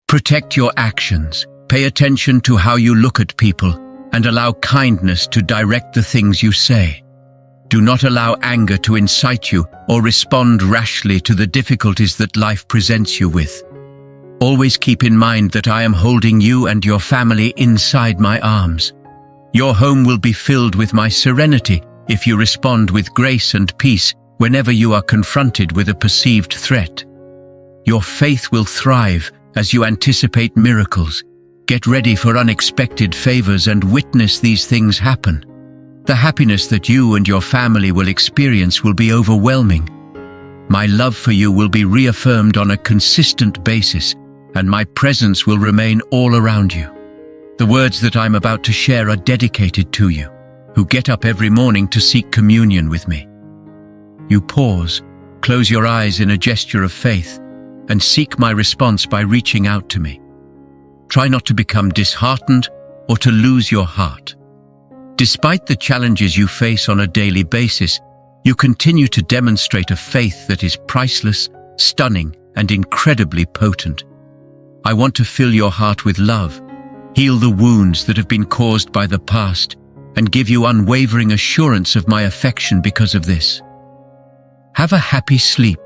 Protect your actions. Pay attention to how you look at people and allow kindness to direct the things you say. Do not allow anger to incite you or respond rashly to the difficulties that life presents you with. Always keep in mind that I am holding you and your family inside my arms. Your home will be filled with my serenity if you respond with grace and peace whenever you are confronted with a perceived threat. Your faith will thrive as you anticipate miracles. Get ready for unexpected favors and witness these things happen. The happiness that you and your family will experience will be overwhelming. My love for you will be reaffirmed on a consistent basis, and my presence will remain all around you. The words that I'm about to share are dedicated to you, who get up every morning to seek communion with me. You pause, close your eyes in a gesture of faith, and seek my response by reaching out to me. Try not to become disheartened or to lose your heart. Despite the challenges you face on a daily basis, you continue to demonstrate a faith that is priceless, stunning, and incredibly potent. I want to fill your heart with love, heal the wounds that have been caused by the past, and give you unwavering assurance of my affection because of this. Have a happy sleep,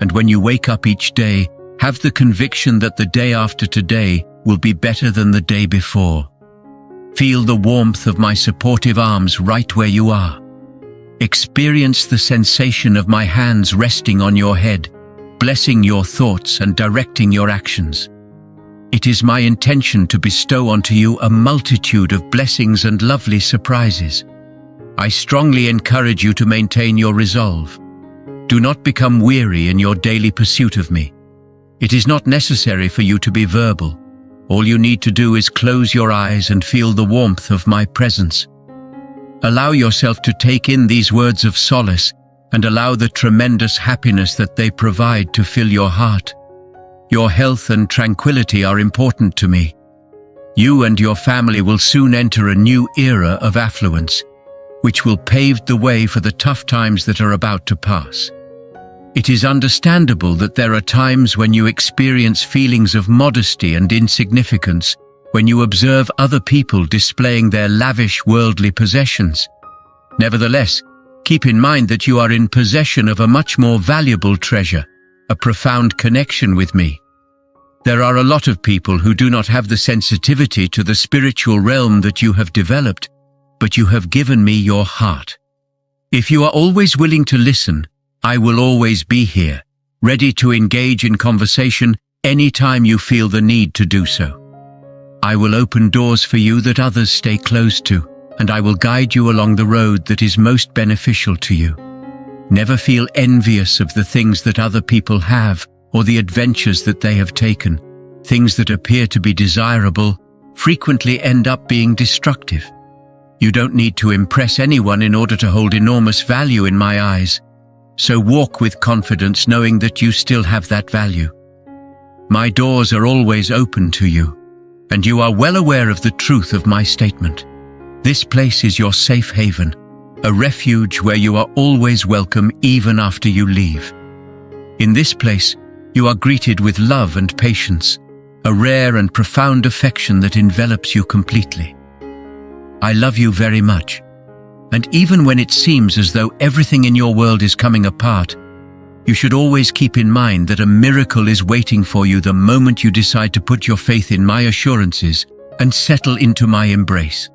and when you wake up each day, have the conviction that the day after today will be better than the day before. Feel the warmth of my supportive arms right where you are. Experience the sensation of my hands resting on your head, blessing your thoughts and directing your actions. It is my intention to bestow onto you a multitude of blessings and lovely surprises. I strongly encourage you to maintain your resolve. Do not become weary in your daily pursuit of me. It is not necessary for you to be verbal. All you need to do is close your eyes and feel the warmth of my presence. Allow yourself to take in these words of solace and allow the tremendous happiness that they provide to fill your heart. Your health and tranquility are important to me. You and your family will soon enter a new era of affluence, which will pave the way for the tough times that are about to pass. It is understandable that there are times when you experience feelings of modesty and insignificance when you observe other people displaying their lavish worldly possessions. Nevertheless, keep in mind that you are in possession of a much more valuable treasure, a profound connection with me. There are a lot of people who do not have the sensitivity to the spiritual realm that you have developed, but you have given me your heart. If you are always willing to listen, I will always be here, ready to engage in conversation anytime you feel the need to do so. I will open doors for you that others stay closed to, and I will guide you along the road that is most beneficial to you. Never feel envious of the things that other people have or the adventures that they have taken. Things that appear to be desirable frequently end up being destructive. You don't need to impress anyone in order to hold enormous value in my eyes. So walk with confidence knowing that you still have that value. My doors are always open to you, and you are well aware of the truth of my statement. This place is your safe haven, a refuge where you are always welcome even after you leave. In this place, you are greeted with love and patience, a rare and profound affection that envelops you completely. I love you very much. And even when it seems as though everything in your world is coming apart, you should always keep in mind that a miracle is waiting for you the moment you decide to put your faith in my assurances and settle into my embrace.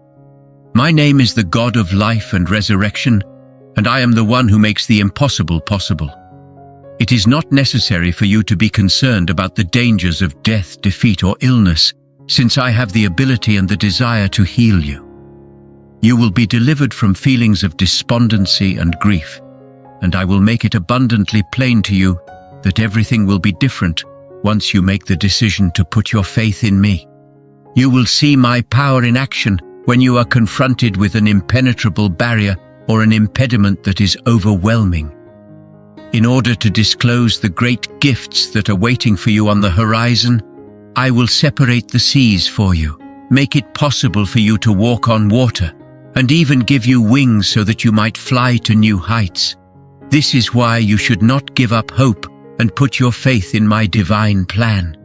My name is the God of life and resurrection, and I am the one who makes the impossible possible. It is not necessary for you to be concerned about the dangers of death, defeat, or illness, since I have the ability and the desire to heal you. You will be delivered from feelings of despondency and grief, and I will make it abundantly plain to you that everything will be different once you make the decision to put your faith in me. You will see my power in action when you are confronted with an impenetrable barrier or an impediment that is overwhelming. In order to disclose the great gifts that are waiting for you on the horizon, I will separate the seas for you, make it possible for you to walk on water, and even give you wings so that you might fly to new heights. This is why you should not give up hope and put your faith in my divine plan.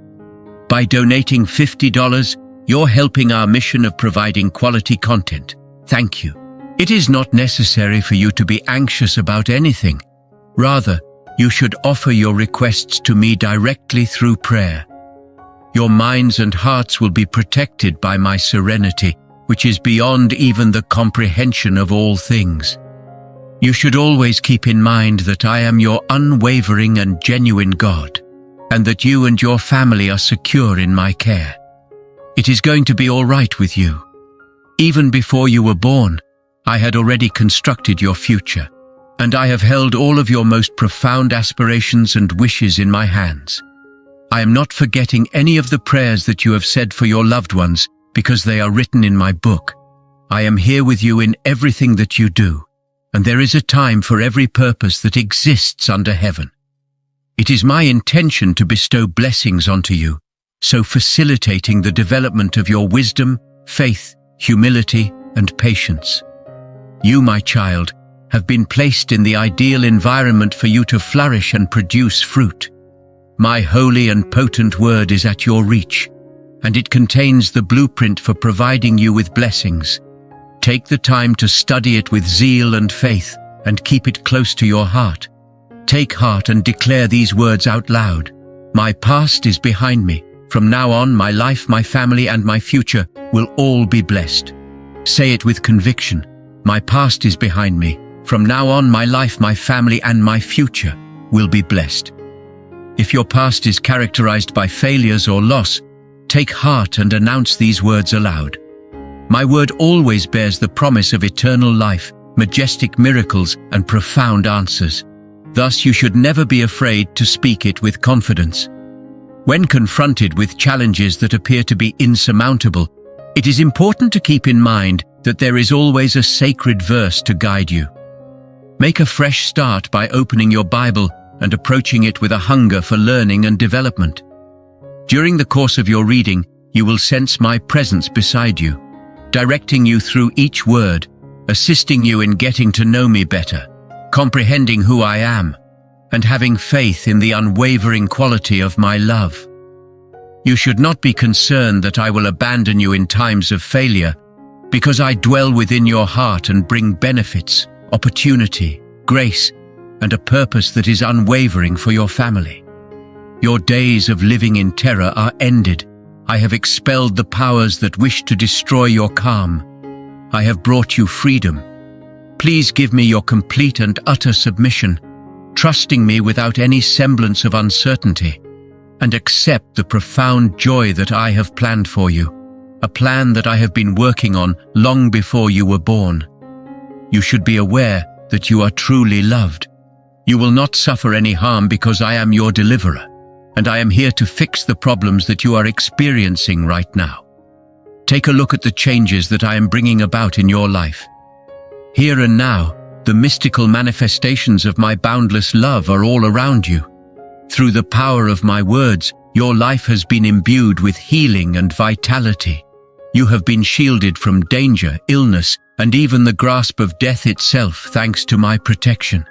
By donating $50, you're helping our mission of providing quality content. Thank you. It is not necessary for you to be anxious about anything. Rather, you should offer your requests to me directly through prayer. Your minds and hearts will be protected by my serenity, which is beyond even the comprehension of all things. You should always keep in mind that I am your unwavering and genuine God, and that you and your family are secure in my care. It is going to be all right with you. Even before you were born, I had already constructed your future, and I have held all of your most profound aspirations and wishes in my hands. I am not forgetting any of the prayers that you have said for your loved ones because they are written in my book. I am here with you in everything that you do, and there is a time for every purpose that exists under heaven. It is my intention to bestow blessings onto you, so facilitating the development of your wisdom, faith, humility, and patience. You, my child, have been placed in the ideal environment for you to flourish and produce fruit. My holy and potent word is at your reach, and it contains the blueprint for providing you with blessings. Take the time to study it with zeal and faith, and keep it close to your heart. Take heart and declare these words out loud. My past is behind me. From now on, my life, my family, and my future will all be blessed. Say it with conviction. My past is behind me. From now on, my life, my family, and my future will be blessed. If your past is characterized by failures or loss, take heart and announce these words aloud. My word always bears the promise of eternal life, majestic miracles, and profound answers. Thus, you should never be afraid to speak it with confidence. When confronted with challenges that appear to be insurmountable, it is important to keep in mind that there is always a sacred verse to guide you. Make a fresh start by opening your Bible and approaching it with a hunger for learning and development. During the course of your reading, you will sense my presence beside you, directing you through each word, assisting you in getting to know me better, comprehending who I am, and having faith in the unwavering quality of my love. You should not be concerned that I will abandon you in times of failure, because I dwell within your heart and bring benefits, opportunity, grace, and a purpose that is unwavering for your family. Your days of living in terror are ended. I have expelled the powers that wish to destroy your calm. I have brought you freedom. Please give me your complete and utter submission, trusting me without any semblance of uncertainty, and accept the profound joy that I have planned for you, a plan that I have been working on long before you were born. You should be aware that you are truly loved. You will not suffer any harm because I am your deliverer, and I am here to fix the problems that you are experiencing right now. Take a look at the changes that I am bringing about in your life. Here and now, the mystical manifestations of my boundless love are all around you. Through the power of my words, your life has been imbued with healing and vitality. You have been shielded from danger, illness, and even the grasp of death itself thanks to my protection.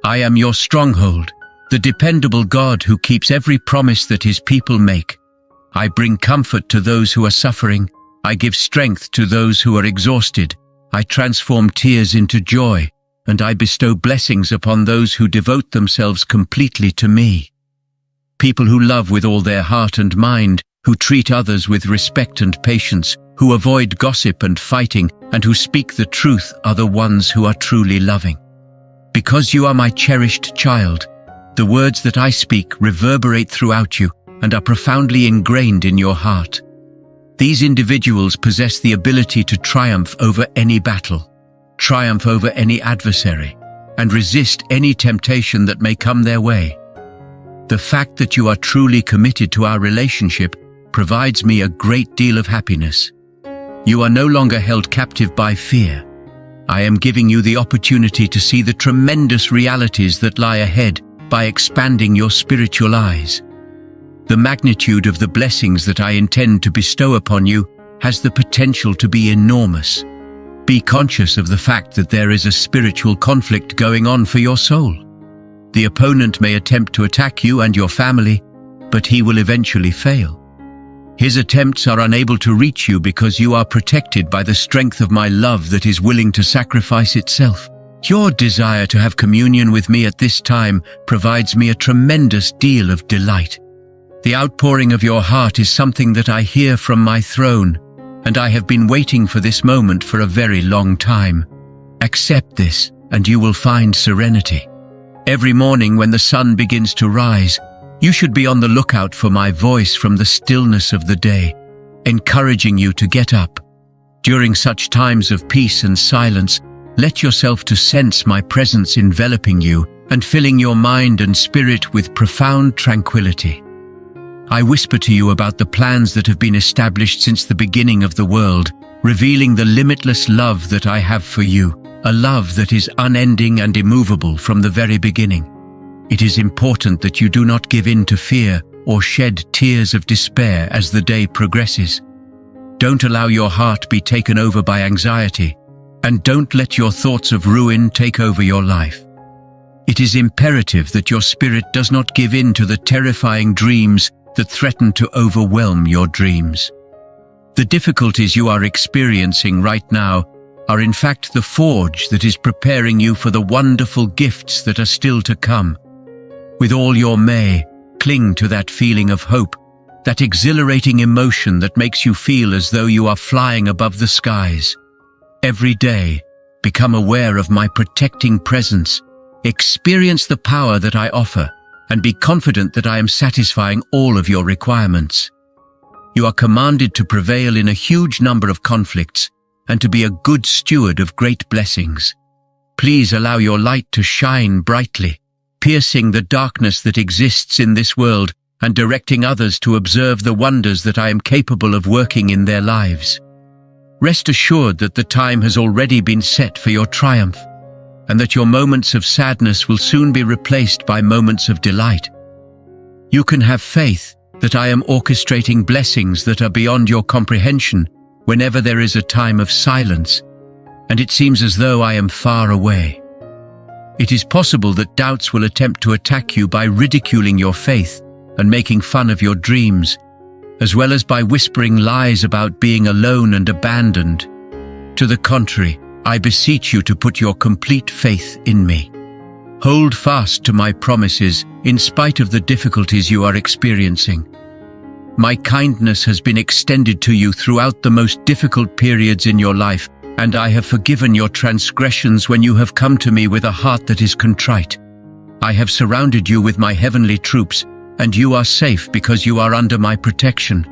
I am your stronghold, the dependable God who keeps every promise that his people make. I bring comfort to those who are suffering. I give strength to those who are exhausted. I transform tears into joy, and I bestow blessings upon those who devote themselves completely to me. People who love with all their heart and mind, who treat others with respect and patience, who avoid gossip and fighting, and who speak the truth are the ones who are truly loving. Because you are my cherished child, the words that I speak reverberate throughout you and are profoundly ingrained in your heart. These individuals possess the ability to triumph over any battle, triumph over any adversary, and resist any temptation that may come their way. The fact that you are truly committed to our relationship provides me a great deal of happiness. You are no longer held captive by fear. I am giving you the opportunity to see the tremendous realities that lie ahead by expanding your spiritual eyes. The magnitude of the blessings that I intend to bestow upon you has the potential to be enormous. Be conscious of the fact that there is a spiritual conflict going on for your soul. The opponent may attempt to attack you and your family, but he will eventually fail. His attempts are unable to reach you because you are protected by the strength of my love that is willing to sacrifice itself. Your desire to have communion with me at this time provides me a tremendous deal of delight. The outpouring of your heart is something that I hear from my throne, and I have been waiting for this moment for a very long time. Accept this, and you will find serenity. Every morning when the sun begins to rise, you should be on the lookout for my voice from the stillness of the day, encouraging you to get up. During such times of peace and silence, let yourself to sense my presence enveloping you and filling your mind and spirit with profound tranquility. I whisper to you about the plans that have been established since the beginning of the world, revealing the limitless love that I have for you, a love that is unending and immovable from the very beginning. It is important that you do not give in to fear or shed tears of despair as the day progresses. Don't allow your heart be taken over by anxiety, and don't let your thoughts of ruin take over your life. It is imperative that your spirit does not give in to the terrifying dreams that threaten to overwhelm your dreams. The difficulties you are experiencing right now are in fact the forge that is preparing you for the wonderful gifts that are still to come. With all your may, cling to that feeling of hope, that exhilarating emotion that makes you feel as though you are flying above the skies. Every day, become aware of my protecting presence, experience the power that I offer, and be confident that I am satisfying all of your requirements. You are commanded to prevail in a huge number of conflicts and to be a good steward of great blessings. Please allow your light to shine brightly, piercing the darkness that exists in this world and directing others to observe the wonders that I am capable of working in their lives. Rest assured that the time has already been set for your triumph, and that your moments of sadness will soon be replaced by moments of delight. You can have faith that I am orchestrating blessings that are beyond your comprehension whenever there is a time of silence, and it seems as though I am far away. It is possible that doubts will attempt to attack you by ridiculing your faith and making fun of your dreams, as well as by whispering lies about being alone and abandoned. To the contrary, I beseech you to put your complete faith in me. Hold fast to my promises in spite of the difficulties you are experiencing. My kindness has been extended to you throughout the most difficult periods in your life, and I have forgiven your transgressions when you have come to me with a heart that is contrite. I have surrounded you with my heavenly troops, and you are safe because you are under my protection.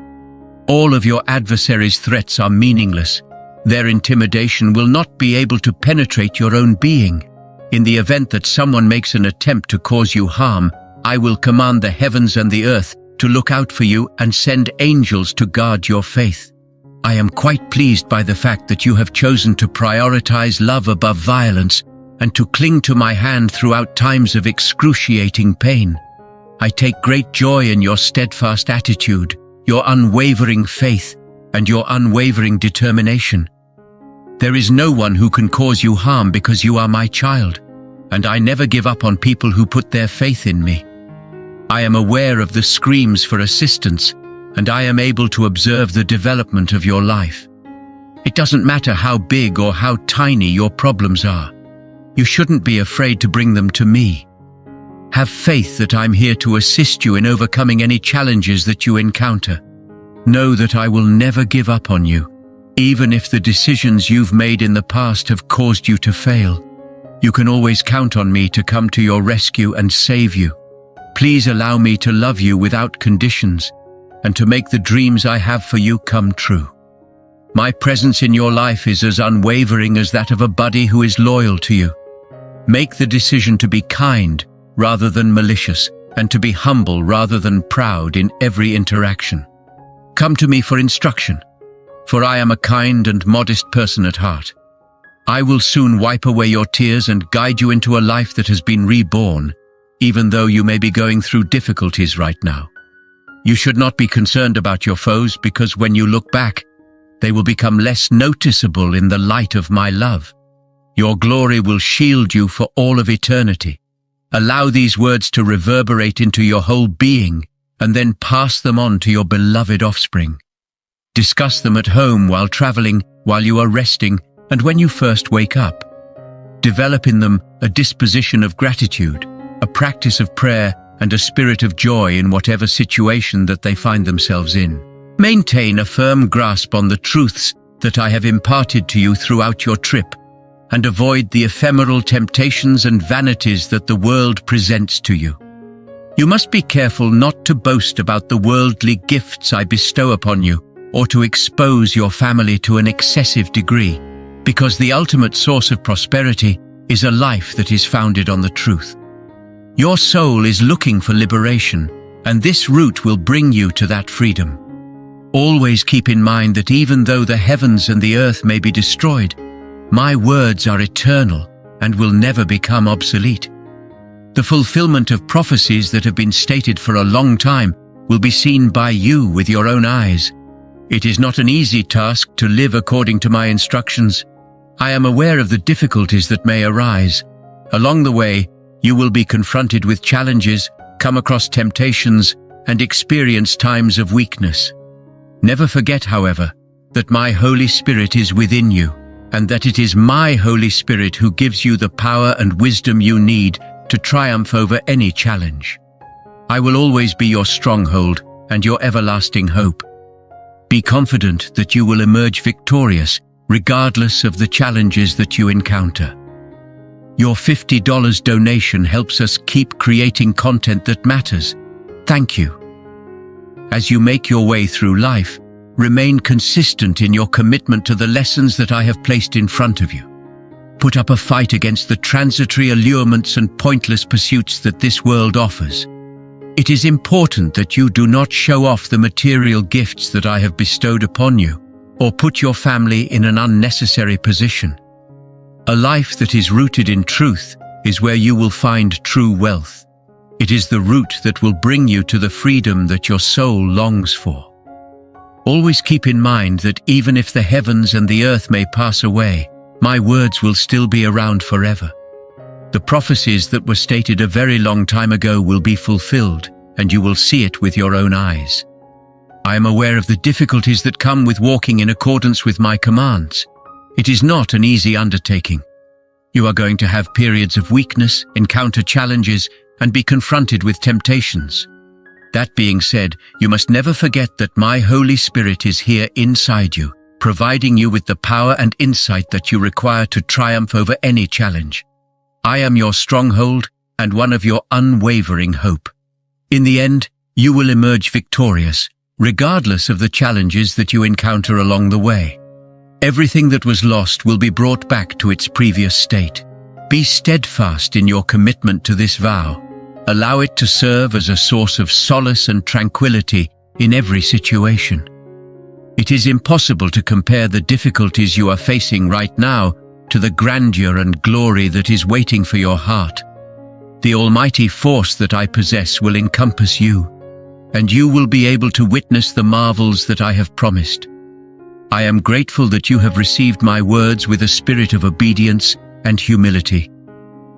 All of your adversaries' threats are meaningless. Their intimidation will not be able to penetrate your own being. In the event that someone makes an attempt to cause you harm, I will command the heavens and the earth to look out for you and send angels to guard your faith. I am quite pleased by the fact that you have chosen to prioritize love above violence and to cling to my hand throughout times of excruciating pain. I take great joy in your steadfast attitude, your unwavering faith, and your unwavering determination. There is no one who can cause you harm because you are my child, and I never give up on people who put their faith in me. I am aware of the screams for assistance, and I am able to observe the development of your life. It doesn't matter how big or how tiny your problems are. You shouldn't be afraid to bring them to me. Have faith that I'm here to assist you in overcoming any challenges that you encounter. Know that I will never give up on you, even if the decisions you've made in the past have caused you to fail. You can always count on me to come to your rescue and save you. Please allow me to love you without conditions and to make the dreams I have for you come true. My presence in your life is as unwavering as that of a buddy who is loyal to you. Make the decision to be kind rather than malicious, and to be humble rather than proud in every interaction. Come to me for instruction, for I am a kind and modest person at heart. I will soon wipe away your tears and guide you into a life that has been reborn, even though you may be going through difficulties right now. You should not be concerned about your foes, because when you look back, they will become less noticeable in the light of my love. Your glory will shield you for all of eternity. Allow these words to reverberate into your whole being and then pass them on to your beloved offspring. Discuss them at home, while traveling, while you are resting, and when you first wake up. Develop in them a disposition of gratitude, a practice of prayer, and a spirit of joy in whatever situation that they find themselves in. Maintain a firm grasp on the truths that I have imparted to you throughout your trip, and avoid the ephemeral temptations and vanities that the world presents to you. You must be careful not to boast about the worldly gifts I bestow upon you, or to expose your family to an excessive degree, because the ultimate source of prosperity is a life that is founded on the truth. Your soul is looking for liberation, and this route will bring you to that freedom. Always keep in mind that even though the heavens and the earth may be destroyed, my words are eternal and will never become obsolete. The fulfillment of prophecies that have been stated for a long time will be seen by you with your own eyes. It is not an easy task to live according to my instructions. I am aware of the difficulties that may arise. Along the way, you will be confronted with challenges, come across temptations, and experience times of weakness. Never forget, however, that my Holy Spirit is within you, and that it is my Holy Spirit who gives you the power and wisdom you need to triumph over any challenge. I will always be your stronghold and your everlasting hope. Be confident that you will emerge victorious, regardless of the challenges that you encounter. Your $50 donation helps us keep creating content that matters. Thank you. As you make your way through life, remain consistent in your commitment to the lessons that I have placed in front of you. Put up a fight against the transitory allurements and pointless pursuits that this world offers. It is important that you do not show off the material gifts that I have bestowed upon you, or put your family in an unnecessary position. A life that is rooted in truth is where you will find true wealth. It is the root that will bring you to the freedom that your soul longs for. Always keep in mind that even if the heavens and the earth may pass away, my words will still be around forever. The prophecies that were stated a very long time ago will be fulfilled, and you will see it with your own eyes. I am aware of the difficulties that come with walking in accordance with my commands. It is not an easy undertaking. You are going to have periods of weakness, encounter challenges, and be confronted with temptations. That being said, you must never forget that my Holy Spirit is here inside you, providing you with the power and insight that you require to triumph over any challenge. I am your stronghold and one of your unwavering hope. In the end, you will emerge victorious, regardless of the challenges that you encounter along the way. Everything that was lost will be brought back to its previous state. Be steadfast in your commitment to this vow. Allow it to serve as a source of solace and tranquility in every situation. It is impossible to compare the difficulties you are facing right now to the grandeur and glory that is waiting for your heart. The almighty force that I possess will encompass you, and you will be able to witness the marvels that I have promised. I am grateful that you have received my words with a spirit of obedience and humility.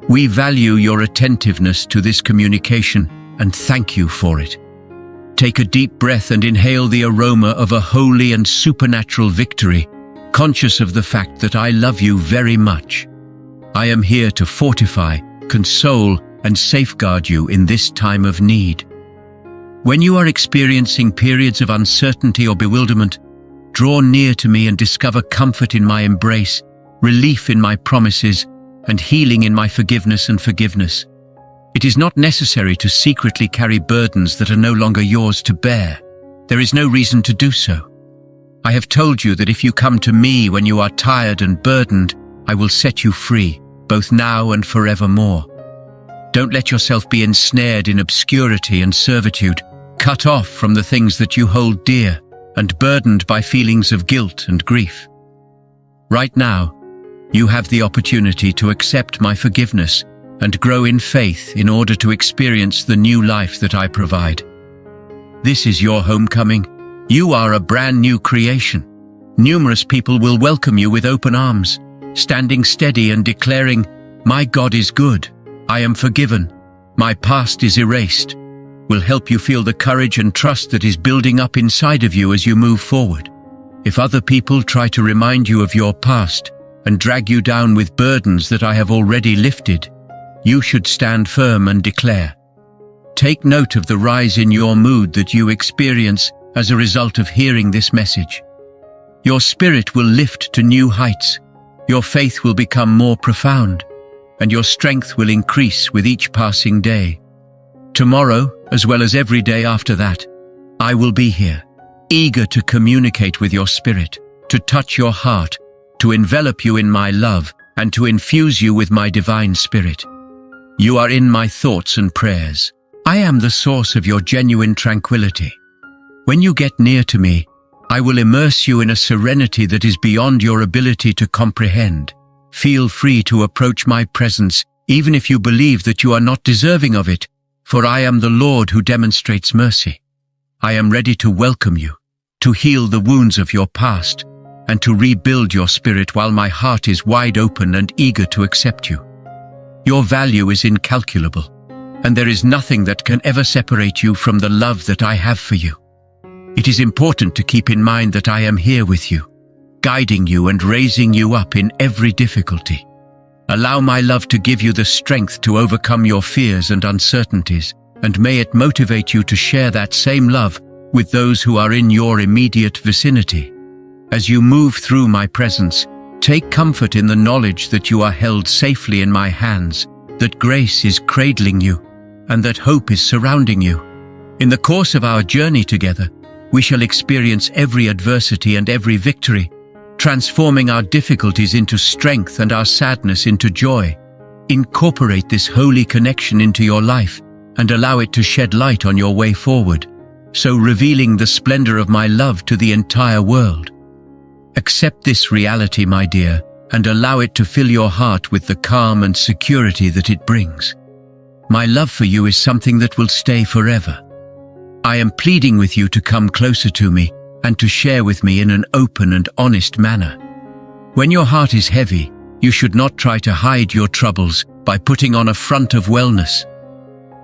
We value your attentiveness to this communication and thank you for it. Take a deep breath and inhale the aroma of a holy and supernatural victory, conscious of the fact that I love you very much. I am here to fortify, console, and safeguard you in this time of need. When you are experiencing periods of uncertainty or bewilderment, draw near to me and discover comfort in my embrace, relief in my promises, and healing in my forgiveness and forgiveness. It is not necessary to secretly carry burdens that are no longer yours to bear. There is no reason to do so. I have told you that if you come to me when you are tired and burdened, I will set you free, both now and forevermore. Don't let yourself be ensnared in obscurity and servitude, cut off from the things that you hold dear, and burdened by feelings of guilt and grief. Right now, you have the opportunity to accept my forgiveness and grow in faith in order to experience the new life that I provide. This is your homecoming. You are a brand new creation. Numerous people will welcome you with open arms, standing steady and declaring, "My God is good. I am forgiven. My past is erased. will help you feel the courage and trust that is building up inside of you as you move forward. If other people try to remind you of your past and drag you down with burdens that I have already lifted, you should stand firm and declare. Take note of the rise in your mood that you experience as a result of hearing this message. Your spirit will lift to new heights, your faith will become more profound, and your strength will increase with each passing day. Tomorrow, as well as every day after that, I will be here, eager to communicate with your spirit, to touch your heart, to envelop you in my love, and to infuse you with my divine spirit. You are in my thoughts and prayers. I am the source of your genuine tranquility. When you get near to me, I will immerse you in a serenity that is beyond your ability to comprehend. Feel free to approach my presence, even if you believe that you are not deserving of it, for I am the Lord who demonstrates mercy. I am ready to welcome you, to heal the wounds of your past, and to rebuild your spirit while my heart is wide open and eager to accept you. Your value is incalculable, and there is nothing that can ever separate you from the love that I have for you. It is important to keep in mind that I am here with you, guiding you and raising you up in every difficulty. Allow my love to give you the strength to overcome your fears and uncertainties, and may it motivate you to share that same love with those who are in your immediate vicinity. As you move through my presence, take comfort in the knowledge that you are held safely in my hands, that grace is cradling you, and that hope is surrounding you. In the course of our journey together, we shall experience every adversity and every victory, transforming our difficulties into strength and our sadness into joy. Incorporate this holy connection into your life and allow it to shed light on your way forward, so revealing the splendor of my love to the entire world. Accept this reality, my dear, and allow it to fill your heart with the calm and security that it brings. My love for you is something that will stay forever. I am pleading with you to come closer to me and to share with me in an open and honest manner. When your heart is heavy, you should not try to hide your troubles by putting on a front of wellness.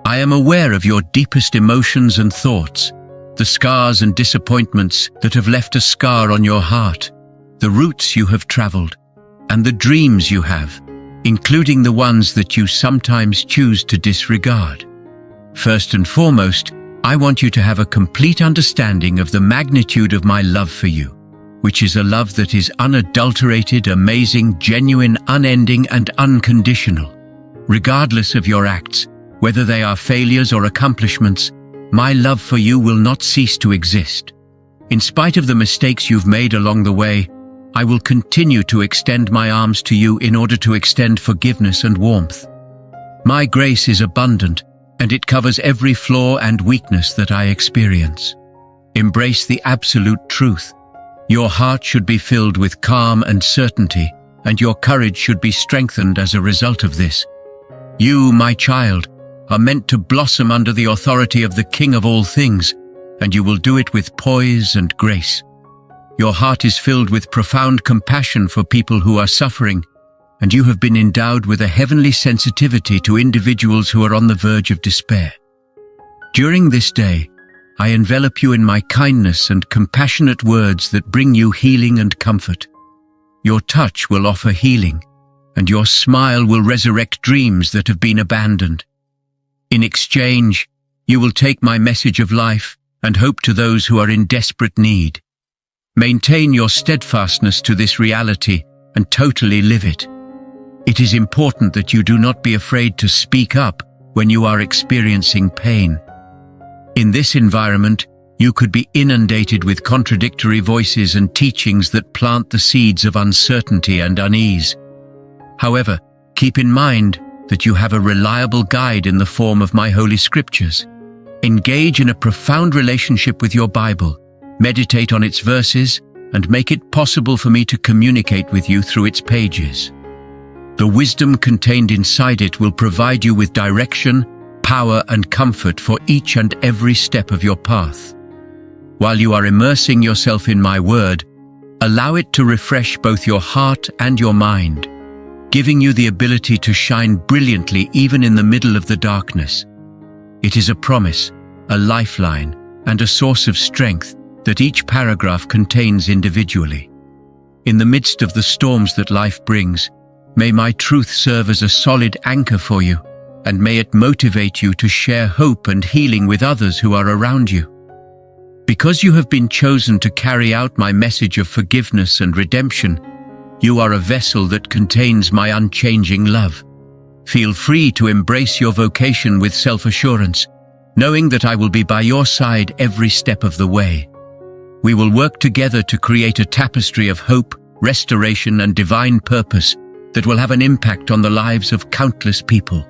I am aware of your deepest emotions and thoughts, the scars and disappointments that have left a scar on your heart, the routes you have traveled, and the dreams you have, including the ones that you sometimes choose to disregard. First and foremost, I want you to have a complete understanding of the magnitude of my love for you, which is a love that is unadulterated, amazing, genuine, unending, and unconditional. Regardless of your acts, whether they are failures or accomplishments, my love for you will not cease to exist. In spite of the mistakes you've made along the way, I will continue to extend my arms to you in order to extend forgiveness and warmth. My grace is abundant, and it covers every flaw and weakness that I experience. Embrace the absolute truth. Your heart should be filled with calm and certainty, and your courage should be strengthened as a result of this. You, my child, are meant to blossom under the authority of the King of all things, and you will do it with poise and grace. Your heart is filled with profound compassion for people who are suffering, and you have been endowed with a heavenly sensitivity to individuals who are on the verge of despair. During this day, I envelop you in my kindness and compassionate words that bring you healing and comfort. Your touch will offer healing, and your smile will resurrect dreams that have been abandoned. In exchange, you will take my message of life and hope to those who are in desperate need. Maintain your steadfastness to this reality and totally live it. It is important that you do not be afraid to speak up when you are experiencing pain. In this environment, you could be inundated with contradictory voices and teachings that plant the seeds of uncertainty and unease. However, keep in mind that you have a reliable guide in the form of my holy scriptures. Engage in a profound relationship with your Bible, meditate on its verses, and make it possible for me to communicate with you through its pages. The wisdom contained inside it will provide you with direction, power, and comfort for each and every step of your path. While you are immersing yourself in my word, allow it to refresh both your heart and your mind, giving you the ability to shine brilliantly even in the middle of the darkness. It is a promise, a lifeline, and a source of strength that each paragraph contains individually. In the midst of the storms that life brings, may my truth serve as a solid anchor for you, and may it motivate you to share hope and healing with others who are around you. Because you have been chosen to carry out my message of forgiveness and redemption, you are a vessel that contains my unchanging love. Feel free to embrace your vocation with self-assurance, knowing that I will be by your side every step of the way. We will work together to create a tapestry of hope, restoration, and divine purpose that will have an impact on the lives of countless people.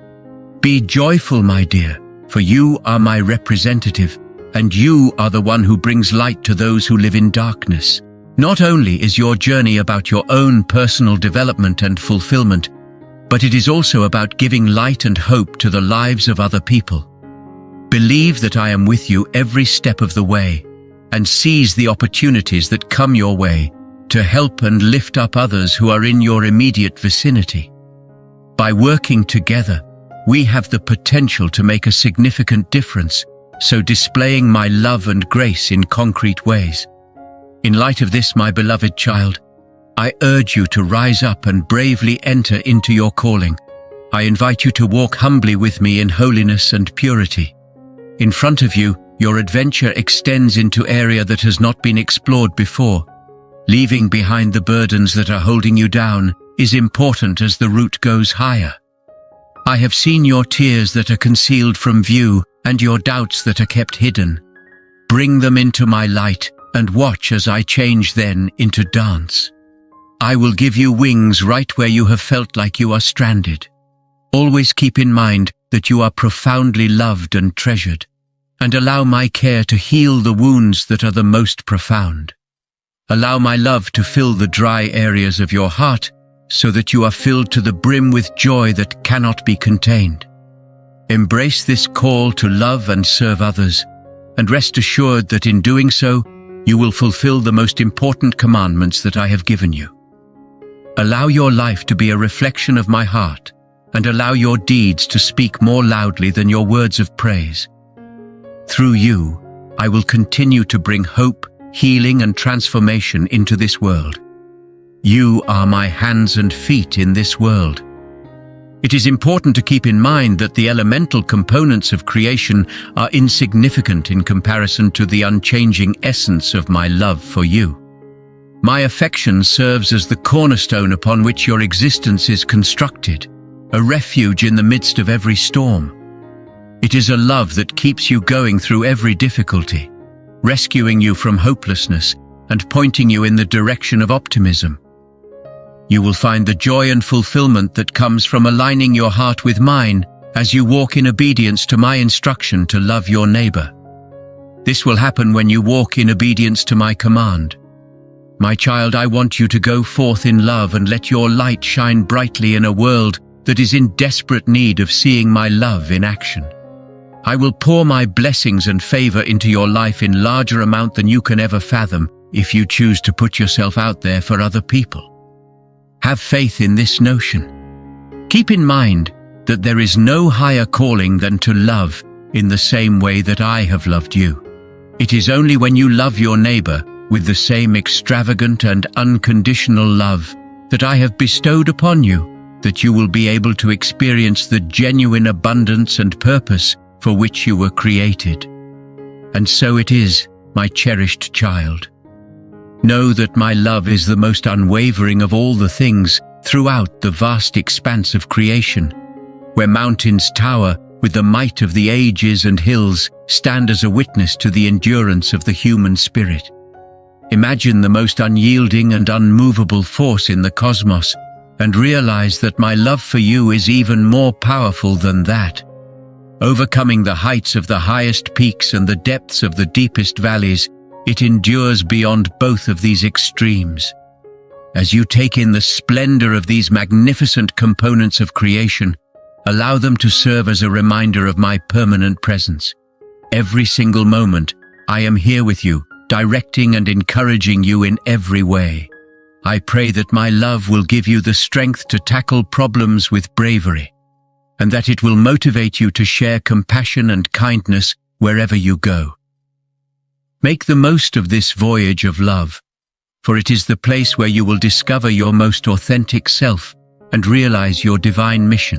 Be joyful, my dear, for you are my representative, and you are the one who brings light to those who live in darkness. Not only is your journey about your own personal development and fulfillment, but it is also about giving light and hope to the lives of other people. Believe that I am with you every step of the way, and seize the opportunities that come your way to help and lift up others who are in your immediate vicinity. By working together, we have the potential to make a significant difference, so displaying my love and grace in concrete ways. In light of this, my beloved child, I urge you to rise up and bravely enter into your calling. I invite you to walk humbly with me in holiness and purity. In front of you, your adventure extends into area that has not been explored before. Leaving behind the burdens that are holding you down is important as the route goes higher. I have seen your tears that are concealed from view and your doubts that are kept hidden. Bring them into my light and watch as I change them into dance. I will give you wings right where you have felt like you are stranded. Always keep in mind that you are profoundly loved and treasured, and allow my care to heal the wounds that are the most profound. Allow my love to fill the dry areas of your heart so that you are filled to the brim with joy that cannot be contained. Embrace this call to love and serve others, and rest assured that in doing so, you will fulfill the most important commandments that I have given you. Allow your life to be a reflection of my heart, and allow your deeds to speak more loudly than your words of praise. Through you, I will continue to bring hope, healing, and transformation into this world. You are my hands and feet in this world. It is important to keep in mind that the elemental components of creation are insignificant in comparison to the unchanging essence of my love for you. My affection serves as the cornerstone upon which your existence is constructed, a refuge in the midst of every storm. It is a love that keeps you going through every difficulty, rescuing you from hopelessness and pointing you in the direction of optimism. You will find the joy and fulfillment that comes from aligning your heart with mine as you walk in obedience to my instruction to love your neighbor. This will happen when you walk in obedience to my command. My child, I want you to go forth in love and let your light shine brightly in a world that is in desperate need of seeing my love in action. I will pour my blessings and favor into your life in larger amount than you can ever fathom if you choose to put yourself out there for other people. Have faith in this notion. Keep in mind that there is no higher calling than to love in the same way that I have loved you. It is only when you love your neighbor with the same extravagant and unconditional love that I have bestowed upon you that you will be able to experience the genuine abundance and purpose for which you were created. And so it is, my cherished child. Know that my love is the most unwavering of all the things throughout the vast expanse of creation, where mountains tower with the might of the ages and hills stand as a witness to the endurance of the human spirit. Imagine the most unyielding and unmovable force in the cosmos, and realize that my love for you is even more powerful than that. Overcoming the heights of the highest peaks and the depths of the deepest valleys, it endures beyond both of these extremes. As you take in the splendor of these magnificent components of creation, allow them to serve as a reminder of my permanent presence. Every single moment, I am here with you, directing and encouraging you in every way. I pray that my love will give you the strength to tackle problems with bravery, and that it will motivate you to share compassion and kindness wherever you go. Make the most of this voyage of love, for it is the place where you will discover your most authentic self and realize your divine mission.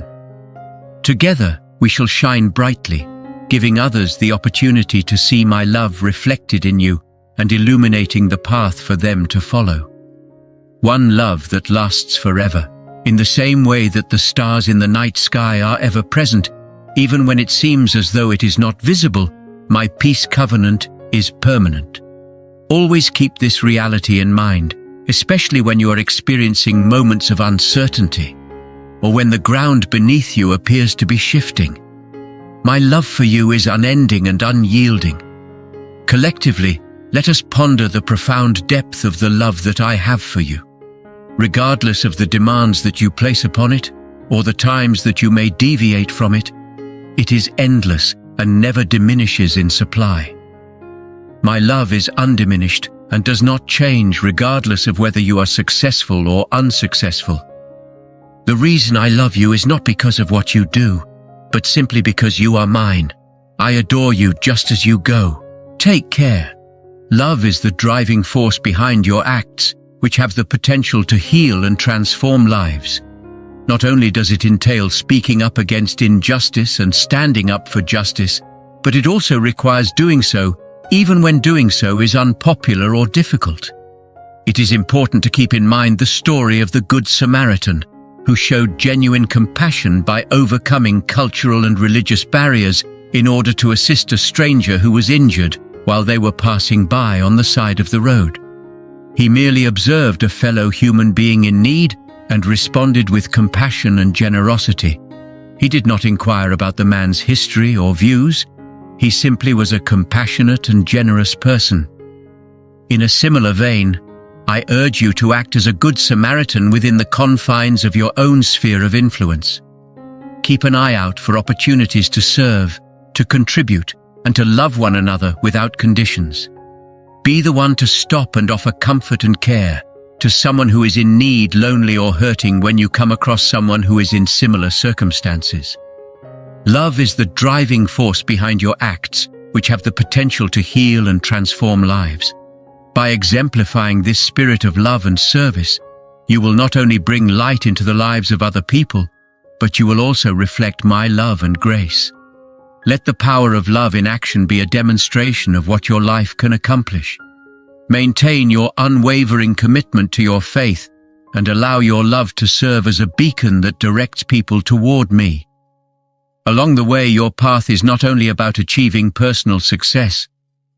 Together, we shall shine brightly, giving others the opportunity to see my love reflected in you and illuminating the path for them to follow. One love that lasts forever, in the same way that the stars in the night sky are ever present, even when it seems as though it is not visible. My peace covenant is permanent. Always keep this reality in mind, especially when you are experiencing moments of uncertainty, or when the ground beneath you appears to be shifting. My love for you is unending and unyielding. Collectively, let us ponder the profound depth of the love that I have for you. Regardless of the demands that you place upon it, or the times that you may deviate from it, it is endless and never diminishes in supply. My love is undiminished and does not change regardless of whether you are successful or unsuccessful. The reason I love you is not because of what you do, but simply because you are mine. I adore you just as you go. Take care. Love is the driving force behind your acts, which have the potential to heal and transform lives. Not only does it entail speaking up against injustice and standing up for justice, but it also requires doing so even when doing so is unpopular or difficult. It is important to keep in mind the story of the Good Samaritan, who showed genuine compassion by overcoming cultural and religious barriers in order to assist a stranger who was injured while they were passing by on the side of the road. He merely observed a fellow human being in need and responded with compassion and generosity. He did not inquire about the man's history or views. He simply was a compassionate and generous person. In a similar vein, I urge you to act as a good Samaritan within the confines of your own sphere of influence. Keep an eye out for opportunities to serve, to contribute, and to love one another without conditions. Be the one to stop and offer comfort and care to someone who is in need, lonely, or hurting when you come across someone who is in similar circumstances. Love is the driving force behind your acts, which have the potential to heal and transform lives. By exemplifying this spirit of love and service, you will not only bring light into the lives of other people, but you will also reflect my love and grace. Let the power of love in action be a demonstration of what your life can accomplish. Maintain your unwavering commitment to your faith and allow your love to serve as a beacon that directs people toward me. Along the way, your path is not only about achieving personal success,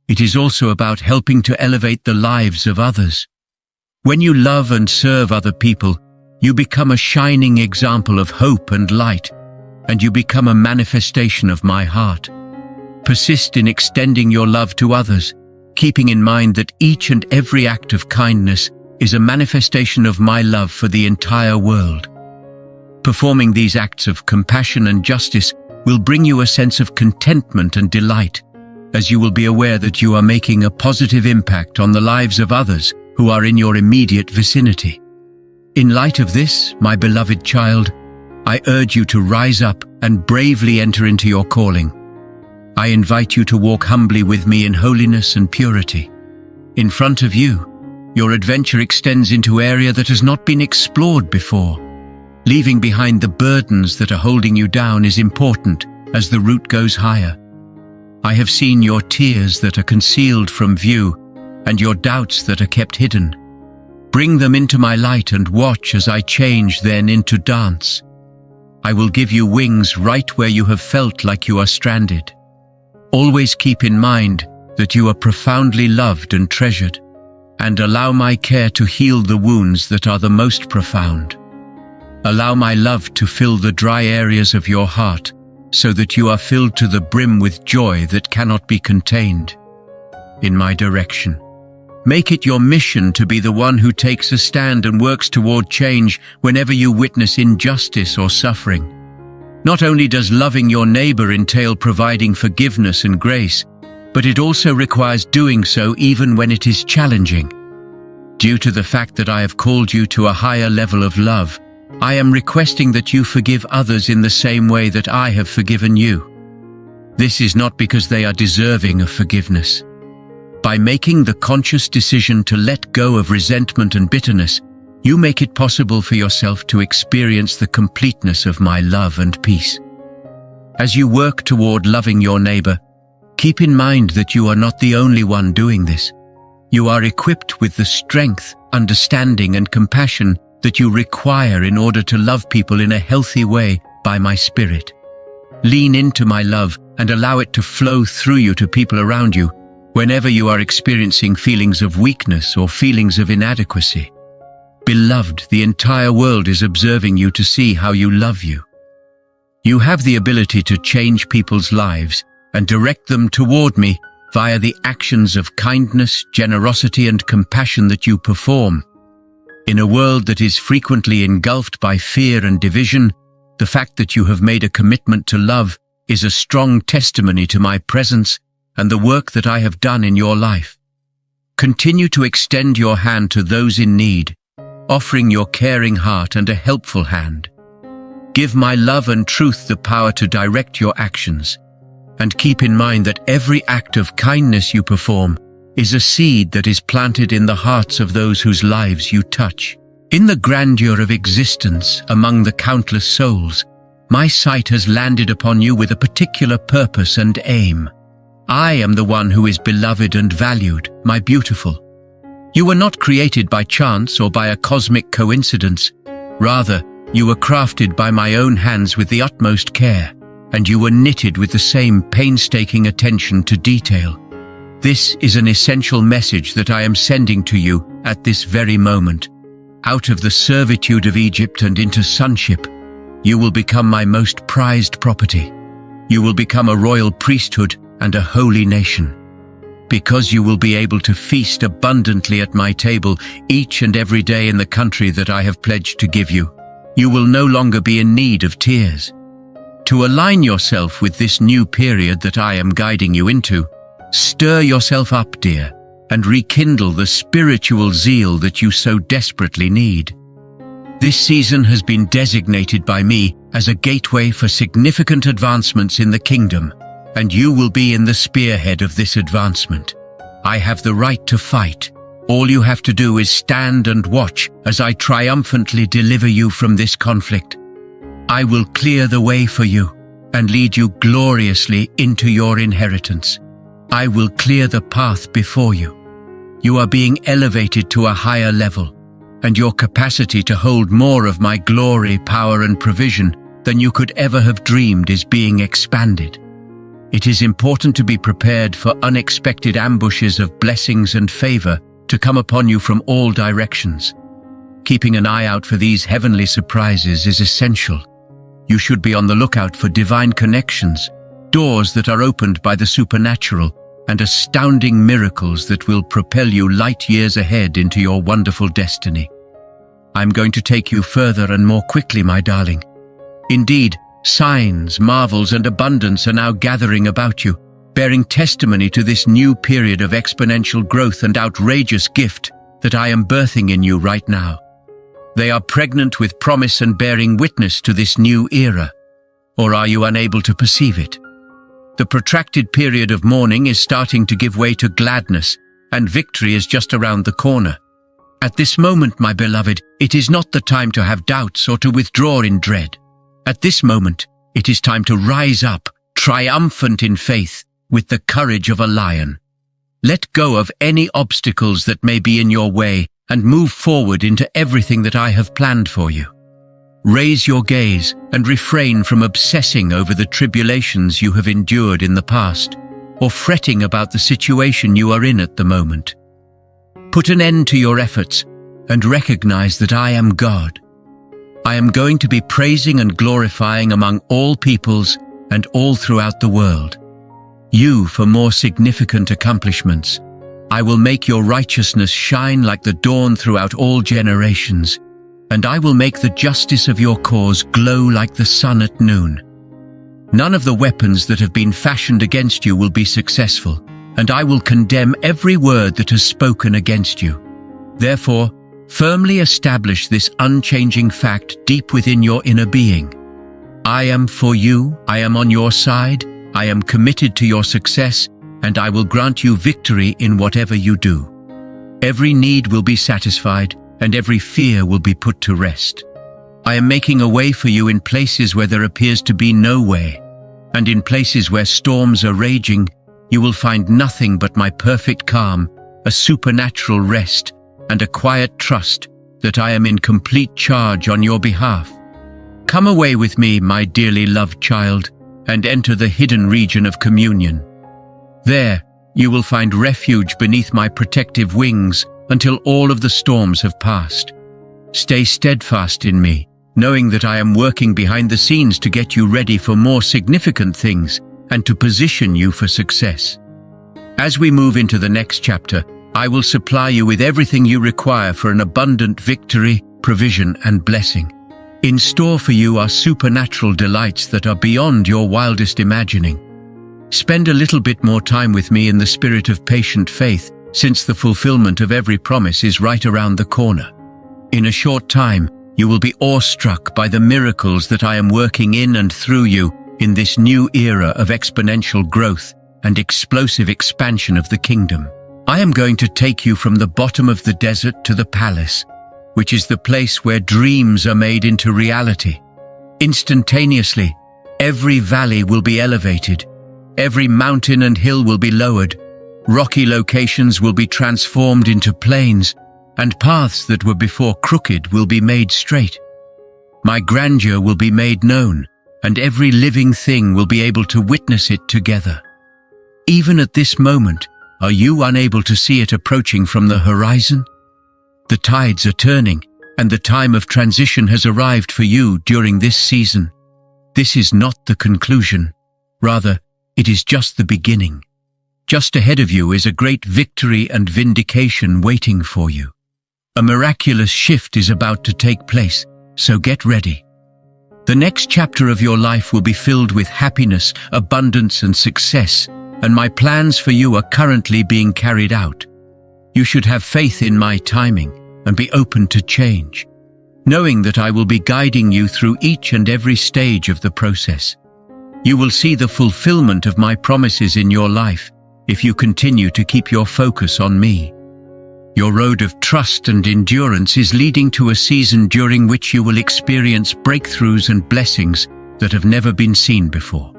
it is also about helping to elevate the lives of others. When you love and serve other people, you become a shining example of hope and light, and you become a manifestation of my heart. Persist in extending your love to others, keeping in mind that each and every act of kindness is a manifestation of my love for the entire world. Performing these acts of compassion and justice will bring you a sense of contentment and delight, as you will be aware that you are making a positive impact on the lives of others who are in your immediate vicinity. In light of this, my beloved child, I urge you to rise up and bravely enter into your calling. I invite you to walk humbly with me in holiness and purity. In front of you, your adventure extends into an area that has not been explored before. Leaving behind the burdens that are holding you down is important as the route goes higher. I have seen your tears that are concealed from view and your doubts that are kept hidden. Bring them into my light and watch as I change them into dance. I will give you wings right where you have felt like you are stranded. Always keep in mind that you are profoundly loved and treasured, and allow my care to heal the wounds that are the most profound. Allow my love to fill the dry areas of your heart so that you are filled to the brim with joy that cannot be contained. In my direction, make it your mission to be the one who takes a stand and works toward change whenever you witness injustice or suffering. Not only does loving your neighbor entail providing forgiveness and grace, but it also requires doing so even when it is challenging. Due to the fact that I have called you to a higher level of love, I am requesting that you forgive others in the same way that I have forgiven you. This is not because they are deserving of forgiveness. By making the conscious decision to let go of resentment and bitterness, you make it possible for yourself to experience the completeness of my love and peace. As you work toward loving your neighbor, keep in mind that you are not the only one doing this. You are equipped with the strength, understanding, and compassion that you require in order to love people in a healthy way by my Spirit. Lean into my love and allow it to flow through you to people around you whenever you are experiencing feelings of weakness or feelings of inadequacy. Beloved, the entire world is observing you to see how you love you. You have the ability to change people's lives and direct them toward me via the actions of kindness, generosity, and compassion that you perform. In a world that is frequently engulfed by fear and division, the fact that you have made a commitment to love is a strong testimony to my presence and the work that I have done in your life. Continue to extend your hand to those in need, offering your caring heart and a helpful hand. Give my love and truth the power to direct your actions, and keep in mind that every act of kindness you perform is a seed that is planted in the hearts of those whose lives you touch. In the grandeur of existence among the countless souls, my sight has landed upon you with a particular purpose and aim. I am the one who is beloved and valued, my beautiful. You were not created by chance or by a cosmic coincidence. Rather, you were crafted by my own hands with the utmost care, and you were knitted with the same painstaking attention to detail. This is an essential message that I am sending to you at this very moment. Out of the servitude of Egypt and into sonship, you will become my most prized property. You will become a royal priesthood and a holy nation. Because you will be able to feast abundantly at my table each and every day in the country that I have pledged to give you, you will no longer be in need of tears. To align yourself with this new period that I am guiding you into, stir yourself up, dear, and rekindle the spiritual zeal that you so desperately need. This season has been designated by me as a gateway for significant advancements in the kingdom, and you will be in the spearhead of this advancement. I have the right to fight. All you have to do is stand and watch as I triumphantly deliver you from this conflict. I will clear the way for you and lead you gloriously into your inheritance. I will clear the path before you. You are being elevated to a higher level, and your capacity to hold more of my glory, power, and provision than you could ever have dreamed is being expanded. It is important to be prepared for unexpected ambushes of blessings and favor to come upon you from all directions. Keeping an eye out for these heavenly surprises is essential. You should be on the lookout for divine connections, doors that are opened by the supernatural, and astounding miracles that will propel you light years ahead into your wonderful destiny. I'm going to take you further and more quickly, my darling. Indeed, signs, marvels, and abundance are now gathering about you, bearing testimony to this new period of exponential growth and outrageous gift that I am birthing in you right now. They are pregnant with promise and bearing witness to this new era. Or are you unable to perceive it? The protracted period of mourning is starting to give way to gladness, and victory is just around the corner. At this moment, my beloved, it is not the time to have doubts or to withdraw in dread. At this moment, it is time to rise up, triumphant in faith, with the courage of a lion. Let go of any obstacles that may be in your way and move forward into everything that I have planned for you. Raise your gaze and refrain from obsessing over the tribulations you have endured in the past, or fretting about the situation you are in at the moment. Put an end to your efforts and recognize that I am God. I am going to be praising and glorifying among all peoples and all throughout the world. You for more significant accomplishments. I will make your righteousness shine like the dawn throughout all generations, and I will make the justice of your cause glow like the sun at noon. None of the weapons that have been fashioned against you will be successful, and I will condemn every word that has spoken against you. Therefore, firmly establish this unchanging fact deep within your inner being. I am for you, I am on your side, I am committed to your success, and I will grant you victory in whatever you do. Every need will be satisfied, and every fear will be put to rest. I am making a way for you in places where there appears to be no way, and in places where storms are raging, you will find nothing but my perfect calm, a supernatural rest, and a quiet trust that I am in complete charge on your behalf. Come away with me, my dearly loved child, and enter the hidden region of communion. There, you will find refuge beneath my protective wings until all of the storms have passed. Stay steadfast in me, knowing that I am working behind the scenes to get you ready for more significant things and to position you for success. As we move into the next chapter, I will supply you with everything you require for an abundant victory, provision, and blessing. In store for you are supernatural delights that are beyond your wildest imagining. Spend a little bit more time with me in the spirit of patient faith, since the fulfillment of every promise is right around the corner. In a short time, you will be awestruck by the miracles that I am working in and through you in this new era of exponential growth and explosive expansion of the kingdom. I am going to take you from the bottom of the desert to the palace, which is the place where dreams are made into reality. Instantaneously, every valley will be elevated, every mountain and hill will be lowered, rocky locations will be transformed into plains, and paths that were before crooked will be made straight. My grandeur will be made known, and every living thing will be able to witness it together. Even at this moment, are you unable to see it approaching from the horizon? The tides are turning, and the time of transition has arrived for you during this season. This is not the conclusion. Rather, it is just the beginning. Just ahead of you is a great victory and vindication waiting for you. A miraculous shift is about to take place, so get ready. The next chapter of your life will be filled with happiness, abundance, and success, and my plans for you are currently being carried out. You should have faith in my timing and be open to change, knowing that I will be guiding you through each and every stage of the process. You will see the fulfillment of my promises in your life if you continue to keep your focus on me. Your road of trust and endurance is leading to a season during which you will experience breakthroughs and blessings that have never been seen before.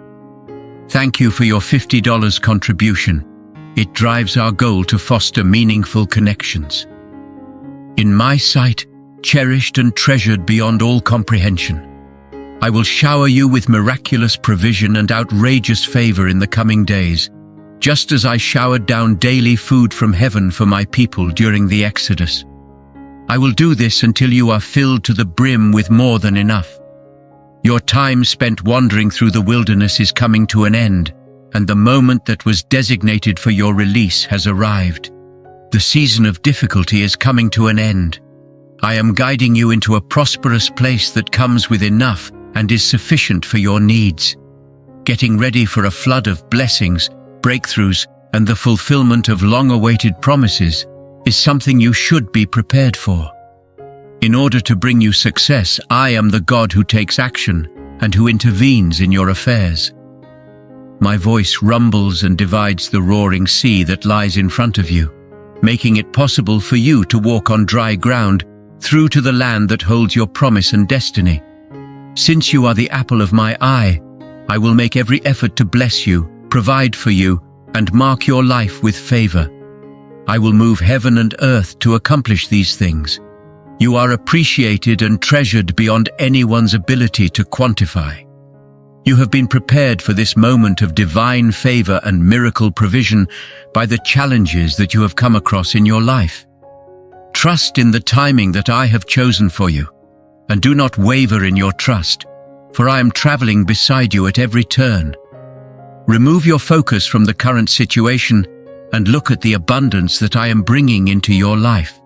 Thank you for your $50 contribution. It drives our goal to foster meaningful connections. In my sight, cherished and treasured beyond all comprehension, I will shower you with miraculous provision and outrageous favor in the coming days, just as I showered down daily food from heaven for my people during the Exodus. I will do this until you are filled to the brim with more than enough. Your time spent wandering through the wilderness is coming to an end, and the moment that was designated for your release has arrived. The season of difficulty is coming to an end. I am guiding you into a prosperous place that comes with enough and is sufficient for your needs. Getting ready for a flood of blessings, breakthroughs, and the fulfillment of long-awaited promises is something you should be prepared for. In order to bring you success, I am the God who takes action and who intervenes in your affairs. My voice rumbles and divides the roaring sea that lies in front of you, making it possible for you to walk on dry ground through to the land that holds your promise and destiny. Since you are the apple of my eye, I will make every effort to bless you, provide for you, and mark your life with favor. I will move heaven and earth to accomplish these things. You are appreciated and treasured beyond anyone's ability to quantify. You have been prepared for this moment of divine favor and miracle provision by the challenges that you have come across in your life. Trust in the timing that I have chosen for you, and do not waver in your trust, for I am traveling beside you at every turn. Remove your focus from the current situation and look at the abundance that I am bringing into your life.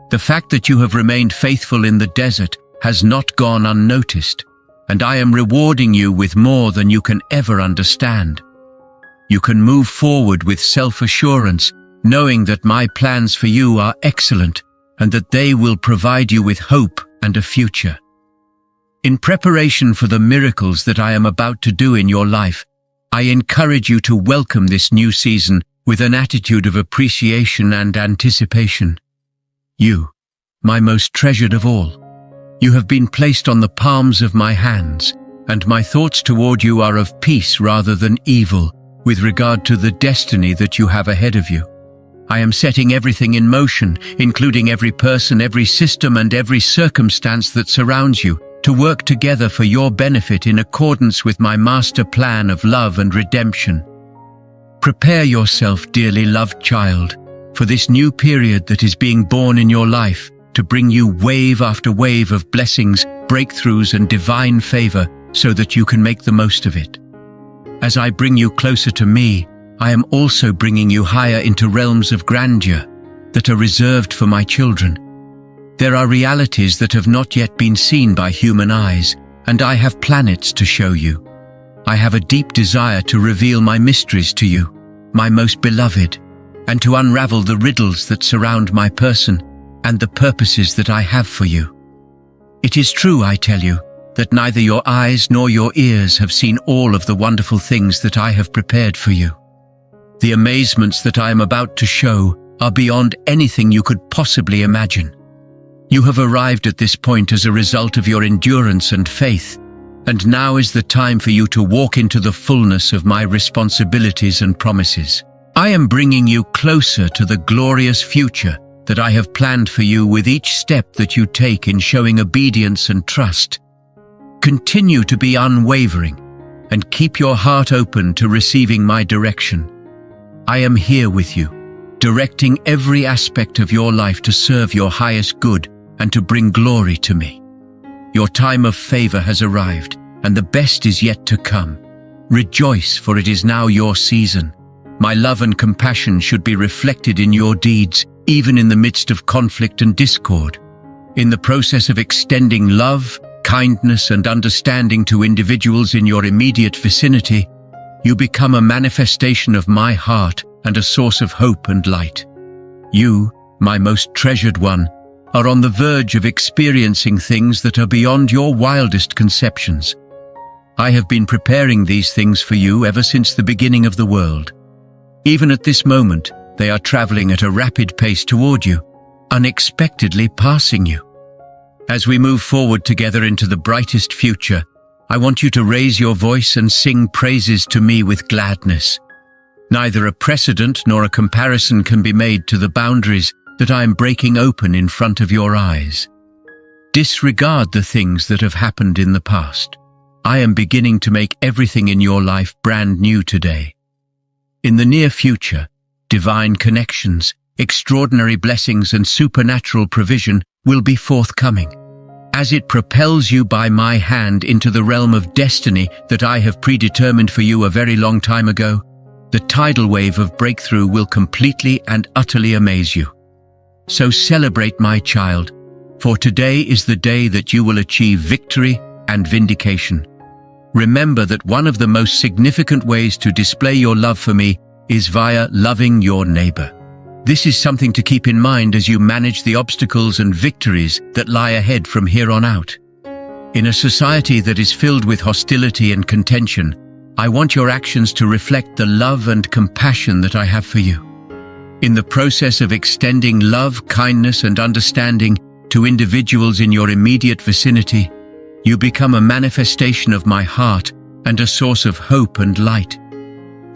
The fact that you have remained faithful in the desert has not gone unnoticed, and I am rewarding you with more than you can ever understand. You can move forward with self-assurance, knowing that my plans for you are excellent and that they will provide you with hope and a future. In preparation for the miracles that I am about to do in your life, I encourage you to welcome this new season with an attitude of appreciation and anticipation. You, my most treasured of all, you have been placed on the palms of my hands, and my thoughts toward you are of peace rather than evil with regard to the destiny that you have ahead of you. I am setting everything in motion, including every person, every system, and every circumstance that surrounds you, to work together for your benefit in accordance with my master plan of love and redemption. Prepare yourself, dearly loved child, for this new period that is being born in your life to bring you wave after wave of blessings, breakthroughs, and divine favor so that you can make the most of it. As I bring you closer to me, I am also bringing you higher into realms of grandeur that are reserved for my children. There are realities that have not yet been seen by human eyes, and I have planets to show you. I have a deep desire to reveal my mysteries to you, my most beloved, and to unravel the riddles that surround my person and the purposes that I have for you. It is true, I tell you, that neither your eyes nor your ears have seen all of the wonderful things that I have prepared for you. The amazements that I am about to show are beyond anything you could possibly imagine. You have arrived at this point as a result of your endurance and faith, and now is the time for you to walk into the fullness of my responsibilities and promises. I am bringing you closer to the glorious future that I have planned for you with each step that you take in showing obedience and trust. Continue to be unwavering and keep your heart open to receiving my direction. I am here with you, directing every aspect of your life to serve your highest good and to bring glory to me. Your time of favor has arrived, and the best is yet to come. Rejoice, for it is now your season. My love and compassion should be reflected in your deeds, even in the midst of conflict and discord. In the process of extending love, kindness, and understanding to individuals in your immediate vicinity, you become a manifestation of my heart and a source of hope and light. You, my most treasured one, are on the verge of experiencing things that are beyond your wildest conceptions. I have been preparing these things for you ever since the beginning of the world. Even at this moment, they are traveling at a rapid pace toward you, unexpectedly passing you. As we move forward together into the brightest future, I want you to raise your voice and sing praises to me with gladness. Neither a precedent nor a comparison can be made to the boundaries that I am breaking open in front of your eyes. Disregard the things that have happened in the past. I am beginning to make everything in your life brand new today. In the near future, divine connections, extraordinary blessings, and supernatural provision will be forthcoming. As it propels you by my hand into the realm of destiny that I have predetermined for you a very long time ago, the tidal wave of breakthrough will completely and utterly amaze you. So celebrate, my child, for today is the day that you will achieve victory and vindication. Remember that one of the most significant ways to display your love for me is via loving your neighbor. This is something to keep in mind as you manage the obstacles and victories that lie ahead from here on out. In a society that is filled with hostility and contention, I want your actions to reflect the love and compassion that I have for you. In the process of extending love, kindness, and understanding to individuals in your immediate vicinity, you become a manifestation of my heart and a source of hope and light.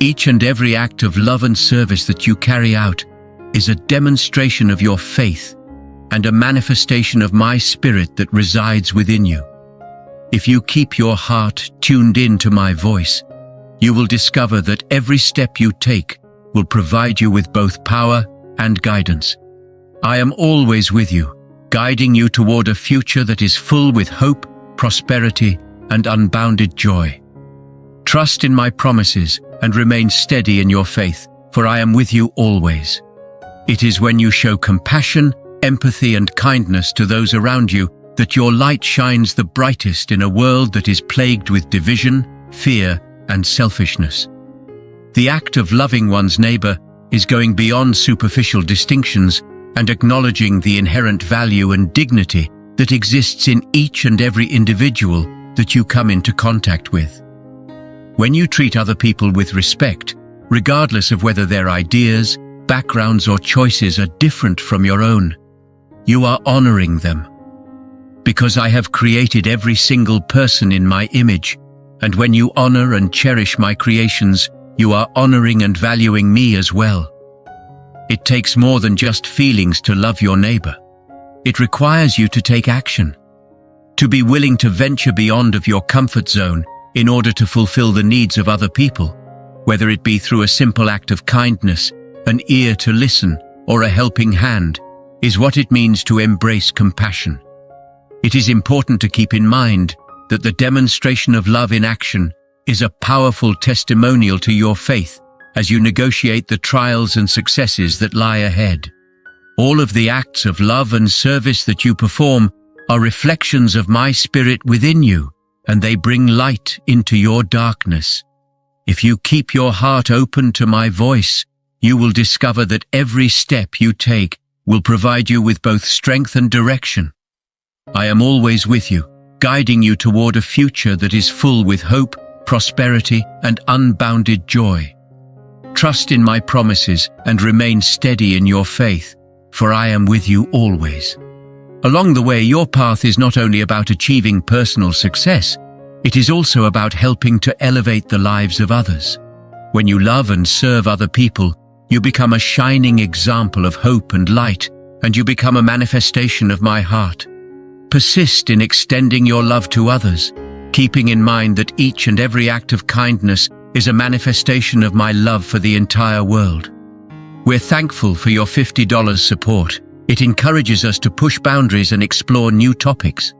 Each and every act of love and service that you carry out is a demonstration of your faith and a manifestation of my spirit that resides within you. If you keep your heart tuned in to my voice, you will discover that every step you take will provide you with both power and guidance. I am always with you, guiding you toward a future that is full with hope, prosperity, and unbounded joy. Trust in my promises and remain steady in your faith, for I am with you always. It is when you show compassion, empathy, and kindness to those around you that your light shines the brightest in a world that is plagued with division, fear, and selfishness. The act of loving one's neighbor is going beyond superficial distinctions and acknowledging the inherent value and dignity that exists in each and every individual that you come into contact with. When you treat other people with respect, regardless of whether their ideas, backgrounds, or choices are different from your own, you are honoring them. Because I have created every single person in my image, and when you honor and cherish my creations, you are honoring and valuing me as well. It takes more than just feelings to love your neighbor. It requires you to take action, to be willing to venture beyond of your comfort zone in order to fulfill the needs of other people, whether it be through a simple act of kindness, an ear to listen, or a helping hand, is what it means to embrace compassion. It is important to keep in mind that the demonstration of love in action is a powerful testimonial to your faith as you negotiate the trials and successes that lie ahead. All of the acts of love and service that you perform are reflections of my spirit within you, and they bring light into your darkness. If you keep your heart open to my voice, you will discover that every step you take will provide you with both strength and direction. I am always with you, guiding you toward a future that is full with hope, prosperity, and unbounded joy. Trust in my promises and remain steady in your faith, for I am with you always. Along the way, your path is not only about achieving personal success, it is also about helping to elevate the lives of others. When you love and serve other people, you become a shining example of hope and light, and you become a manifestation of my heart. Persist in extending your love to others, keeping in mind that each and every act of kindness is a manifestation of my love for the entire world. We're thankful for your $50 support. It encourages us to push boundaries and explore new topics.